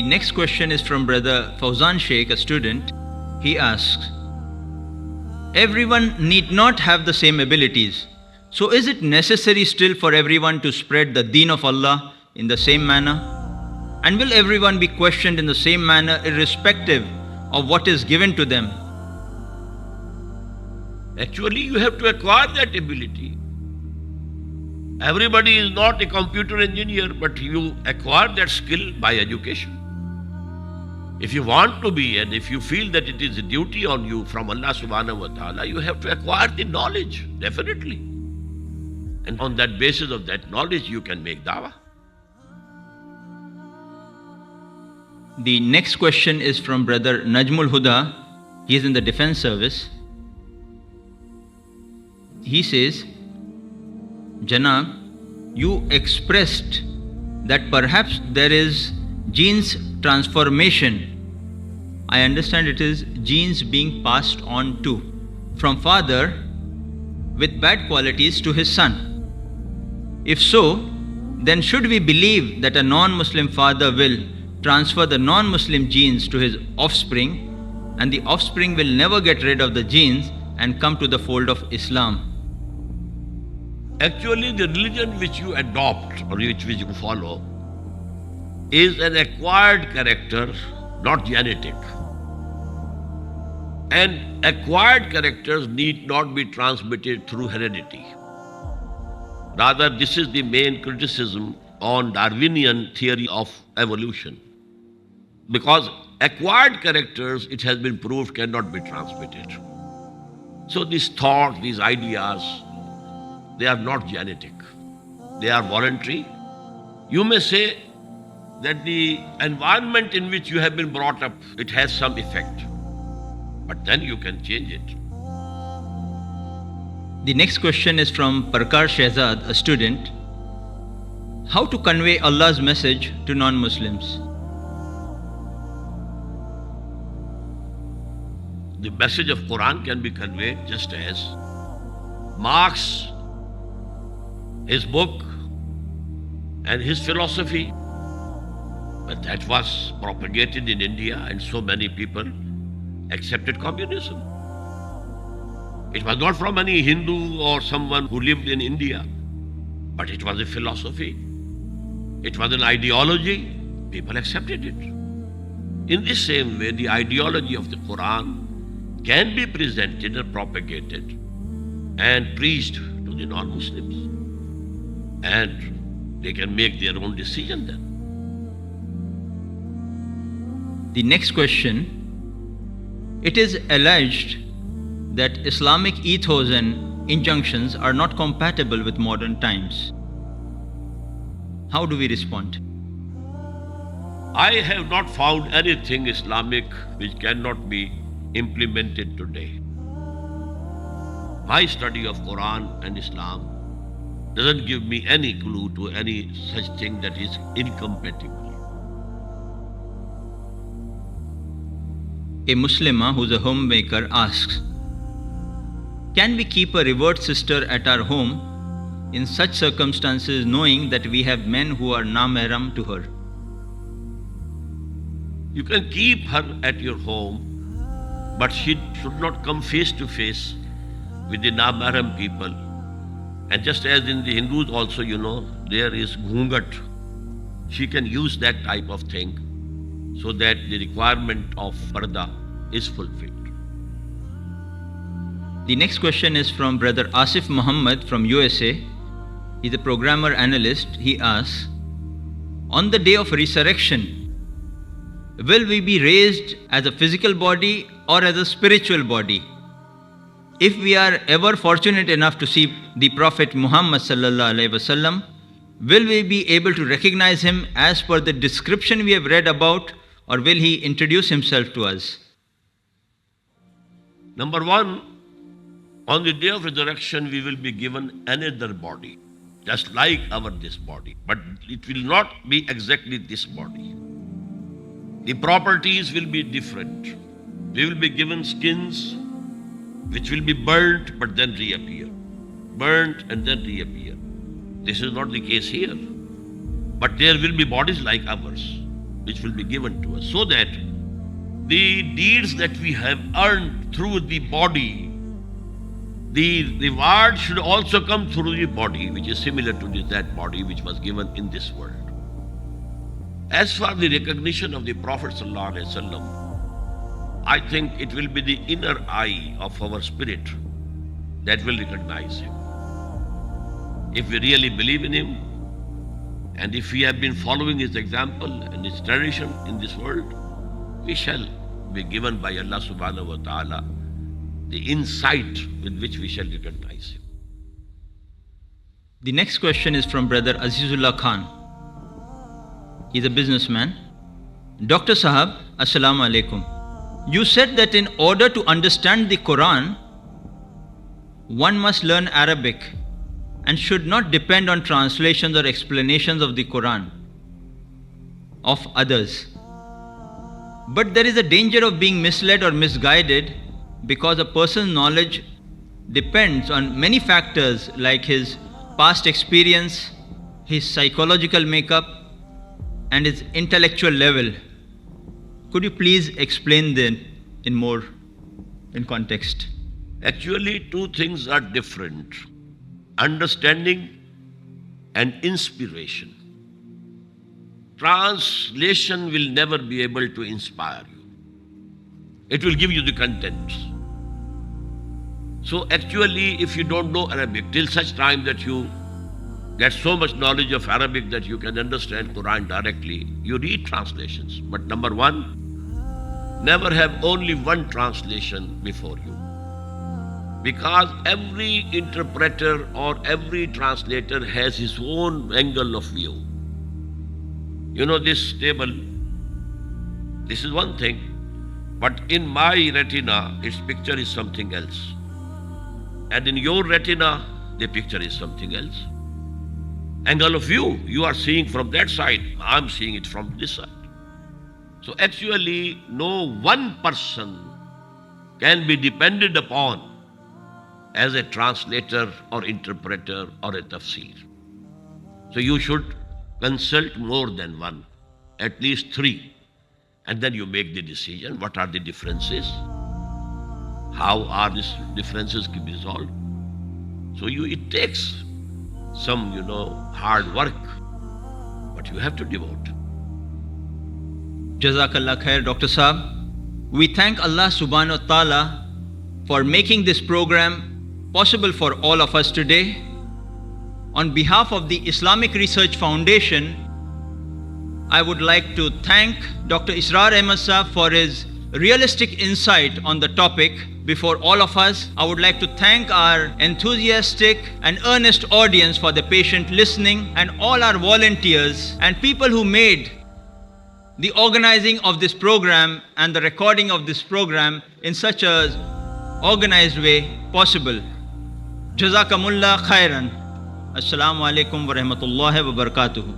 next question is from Brother Fauzan Sheikh, a student. He asks, everyone need not have the same abilities. So is it necessary still for everyone to spread the deen of Allah in the same manner? And will everyone be questioned in the same manner irrespective of what is given to them? Actually, you have to acquire that ability. Everybody is not a computer engineer, but you acquire that skill by education. If you want to be, and if you feel that it is a duty on you from Allah subhanahu wa ta'ala, you have to acquire the knowledge, definitely. And on that basis of that knowledge, you can make dawah. The next question is from Brother Najmul Huda. He is in the defense service. He says, Janab, you expressed that perhaps there is genes transformation. I understand it is genes being passed on to from father with bad qualities to his son. If so, then should we believe that a non-Muslim father will transfer the non-Muslim genes to his offspring, and the offspring will never get rid of the genes and come to the fold of Islam? Actually, the religion which you adopt or which you follow is an acquired character, not genetic. And acquired characters need not be transmitted through heredity. Rather, this is the main criticism on Darwinian theory of evolution. Because acquired characters, it has been proved, cannot be transmitted. So these thoughts, these ideas, they are not genetic. They are voluntary. You may say that the environment in which you have been brought up, it has some effect. But then you can change it. The next question is from Parkar Shehzad, a student. How to convey Allah's message to non-Muslims? The message of Quran can be conveyed just as Marx, his book and his philosophy, but that was propagated in India and so many people accepted communism. It was not from any Hindu or someone who lived in India, but it was a philosophy. It was an ideology. People accepted it. In the same way, the ideology of the Quran can be presented and propagated and preached to the non-Muslims. And they can make their own decision then. The next question. It is alleged that Islamic ethos and injunctions are not compatible with modern times. How do we respond? I have not found anything Islamic which cannot be implemented today. My study of Quran and Islam doesn't give me any clue to any such thing that is incompatible. A Muslimah who's a homemaker asks, can we keep a revert sister at our home in such circumstances knowing that we have men who are na-mahram to her? You can keep her at your home, but she should not come face to face with the na-mahram people. And just as in the Hindus also, there is ghungat. She can use that type of thing so that the requirement of parda is fulfilled. The next question is from Brother Asif Muhammad from USA. He's a programmer analyst. He asks, on the day of resurrection, will we be raised as a physical body or as a spiritual body? If we are ever fortunate enough to see the Prophet Muhammad sallallahu alaihi wasallam, will we be able to recognize him as per the description we have read about, or will he introduce himself to us? Number one, on the day of resurrection, we will be given another body, just like this body, but it will not be exactly this body. The properties will be different. We will be given skins which will be burnt but then reappear. Burnt and then reappear. This is not the case here. But there will be bodies like ours. which will be given to us, so that the deeds that we have earned through the body, the reward should also come through the body, which is similar to that body which was given in this world. As for the recognition of the Prophet ﷺ, I think it will be the inner eye of our spirit that will recognize him. If we really believe in him, and if we have been following his example and his tradition in this world, we shall be given by Allah subhanahu wa ta'ala the insight with which we shall recognize him. The next question is from Brother Azizullah Khan. He's a businessman. Dr. Sahab, Assalamu alaikum. You said that in order to understand the Quran, one must learn Arabic and should not depend on translations or explanations of the Quran of others. But there is a danger of being misled or misguided because a person's knowledge depends on many factors like his past experience, his psychological makeup, and his intellectual level. Could you please explain that in context? Actually, two things are different: understanding and inspiration. Translation will never be able to inspire you. It will give you the content. So actually, if you don't know Arabic, till such time that you get so much knowledge of Arabic that you can understand Quran directly, you read translations. But number one, never have only one translation before you. Because every interpreter or every translator has his own angle of view. You know, this table, this is one thing, but in my retina, its picture is something else. And in your retina, the picture is something else. Angle of view, you are seeing from that side, I'm seeing it from this side. So actually, no one person can be depended upon as a translator or interpreter or a tafsir. So you should consult more than one, at least three, and then you make the decision. What are the differences? How are these differences can be resolved? So it takes some, hard work, but you have to devote. Jazakallah khair, Dr. Saab. We thank Allah subhanahu wa ta'ala for making this program possible for all of us today. On behalf of the Islamic Research Foundation, I would like to thank Dr. Israr Ahmad Saab for his realistic insight on the topic before all of us. I would like to thank our enthusiastic and earnest audience for the patient listening, and all our volunteers and people who made the organizing of this program and the recording of this program in such a organized way possible. Jazakumullah khairan. Assalamu alaikum wa rahmatullahi wa barakatuhu.